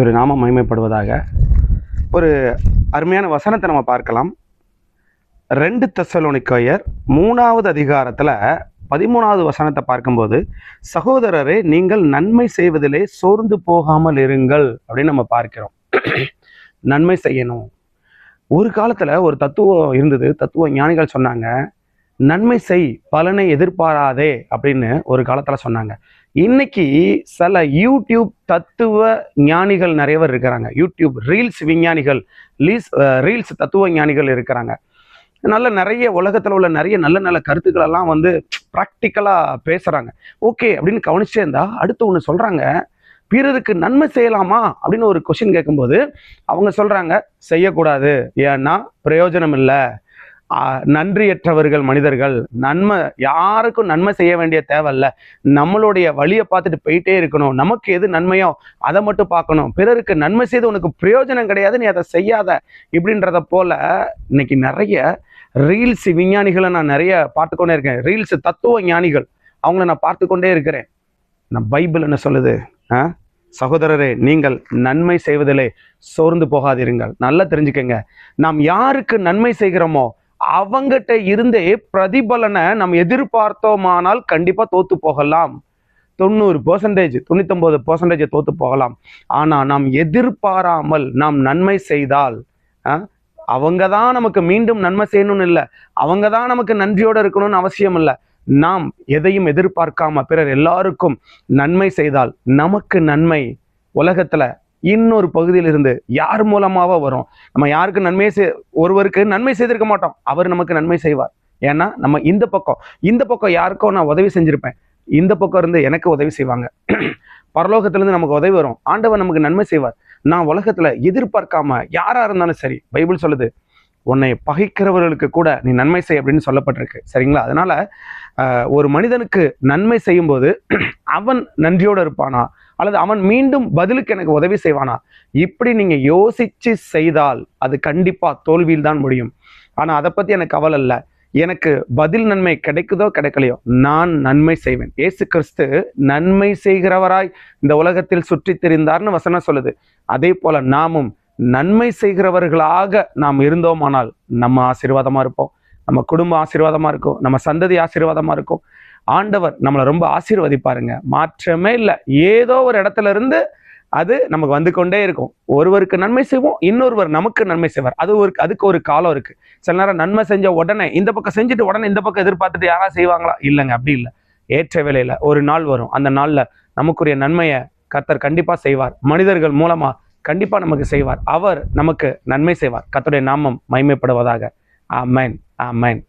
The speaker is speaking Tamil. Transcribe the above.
ஒரு நாமம் மகிமைப்படுவதாக. ஒரு அருமையான வசனத்தை நம்ம பார்க்கலாம். 2 தெசலோனிக்கேயர் 3வது அதிகாரத்தில் 13வது வசனத்தை பார்க்கும்போது, சகோதரரே நீங்கள் நன்மை செய்வதிலே சோர்ந்து போகாமல் இருங்கள் அப்படின்னு நம்ம பார்க்கிறோம். நன்மை செய்யணும். ஒரு காலத்தில் ஒரு தத்துவம் இருந்தது. தத்துவ ஞானிகள் சொன்னாங்க, நன்மை செய், பலனை எதிர்பாராதே அப்படின்னு ஒரு காலத்தில் சொன்னாங்க. இன்னைக்கு சில யூடியூப் தத்துவ ஞானிகள் நிறைய பேர் இருக்கிறாங்க. யூடியூப் ரீல்ஸ் விஞ்ஞானிகள், ரீல்ஸ் தத்துவ ஞானிகள் இருக்கிறாங்க. நிறைய உலகத்தில் உள்ள நிறைய நல்ல நல்ல கருத்துக்கள் எல்லாம் ப்ராக்டிக்கலாக பேசுகிறாங்க. ஓகே அப்படின்னு கவனிச்சே இருந்தா அடுத்து ஒன்று சொல்கிறாங்க, பிறருக்கு நன்மை செய்யலாமா அப்படின்னு ஒரு கொஸ்டின் கேட்கும்போது அவங்க சொல்கிறாங்க, செய்யக்கூடாது, ஏன்னா பிரயோஜனம் இல்லை, நன்றியற்றவர்கள் மனிதர்கள், யாருக்கும் நன்மை செய்ய வேண்டிய தேவையில்ல, நம்மளுடைய வழியை பார்த்துட்டு போயிட்டே இருக்கணும், நமக்கு எது நன்மையோ அதை மட்டும் பார்க்கணும், பிறருக்கு நன்மை செய்து உனக்கு பிரயோஜனம் கிடையாது, நீ அதை செய்யாத இப்படின்றத போல இன்னைக்கு நிறைய ரீல்ஸ் விஞ்ஞானிகளை நான் நிறைய பார்த்துக்கொண்டே இருக்கேன். ரீல்ஸ் தத்துவ ஞானிகள் அவங்கள நான் பார்த்து கொண்டே இருக்கிறேன். நான் பைபிள் என்ன சொல்லுது? சகோதரரே நீங்கள் நன்மை செய்வதிலே சோர்ந்து போகாதிருங்கள். நல்லா தெரிஞ்சுக்கங்க, நாம் யாருக்கு நன்மை செய்கிறோமோ அவங்கிட்ட இருந்தே பிரதிபலனை நம்ம எதிர்பார்த்தோமானால் கண்டிப்பா தோத்து போகலாம். 90%, 99% தோத்து போகலாம். ஆனா நாம் எதிர்பாராமல் நாம் நன்மை செய்தால் அவங்க தான் நமக்கு மீண்டும் நன்மை செய்யணும்னு இல்லை, அவங்க தான் நமக்கு நன்றியோடு இருக்கணும்னு அவசியம் இல்லை. நாம் எதையும் எதிர்பார்க்காம பிறர் எல்லாருக்கும் நன்மை செய்தால் நமக்கு நன்மை உலகத்துல இன்னொரு பகுதியில் இருந்து யார் மூலமாக வரும். நம்ம யாருக்கு ஒருவருக்கு நன்மை செய்திருக்க மாட்டோம், அவர் நமக்கு நன்மை செய்வார். ஏன்னா நம்ம இந்த பக்கம் யாருக்கோ நான் உதவி செஞ்சிருப்பேன், இந்த பக்கம் இருந்து எனக்கு உதவி செய்வாங்க. பரலோகத்திலிருந்து நமக்கு உதவி வரும், ஆண்டவர் நமக்கு நன்மை செய்வார். நான் உலகத்துல எதிர்பார்க்காம யாரா இருந்தாலும் சரி, பைபிள் சொல்லுது, உன்னை பகைக்கிறவர்களுக்கு கூட நீ நன்மை செய் அப்படின்னு சொல்லப்பட்டிருக்கு. சரிங்களா? அதனால ஒரு மனிதனுக்கு நன்மை செய்யும் போது அவன் நன்றியோடு இருப்பானா, அல்லது அவன் மீண்டும் பதிலுக்கு எனக்கு உதவி செய்வானா, இப்படி நீங்க யோசிச்சு செய்தால் அது கண்டிப்பா தோல்வியில் தான் முடியும். ஆனா அதை பத்தி எனக்கு கவலை இல்லை, எனக்கு பதில் நன்மை கிடைக்குதோ கிடைக்கலையோ நான் நன்மை செய்வேன். இயேசு கிறிஸ்து நன்மை செய்கிறவராய் இந்த உலகத்தில் சுற்றி திரிந்தார்னு வசனம் சொல்லுது. அதே போல நாமும் நன்மை செய்கிறவர்களாக நாம் இருந்தோமானால் நம்ம ஆசீர்வாதமா இருப்போம், நம்ம குடும்பம் ஆசீர்வாதமா இருக்கும், நம்ம சந்ததி ஆசீர்வாதமா இருக்கும். ஆண்டவர் நம்மளை ரொம்ப ஆசீர்வதிப்பாருங்க. மாற்றமே இல்லை. ஏதோ ஒரு இடத்துல இருந்து அது நமக்கு வந்து கொண்டே இருக்கும். ஒருவருக்கு நன்மை செய்வோம், இன்னொருவர் நமக்கு நன்மை செய்வார். அதுக்கு ஒரு காலம் இருக்கு. சில நேரம் நன்மை செஞ்ச உடனே இந்த பக்கம் செஞ்சுட்டு உடனே இந்த பக்கம் எதிர்பார்த்துட்டு யாரா செய்வாங்களா? இல்லைங்க, அப்படி இல்லை. ஏற்ற வேளையில ஒரு நாள் வரும், அந்த நாள்ல நமக்குரிய நன்மையை கர்த்தர் கண்டிப்பா செய்வார். மனிதர்கள் மூலமா கண்டிப்பா நமக்கு செய்வார். அவர் நமக்கு நன்மை செய்வார். கர்த்தருடைய நாமம் மகிமைப்படுவதாக. ஆமென், ஆமென்.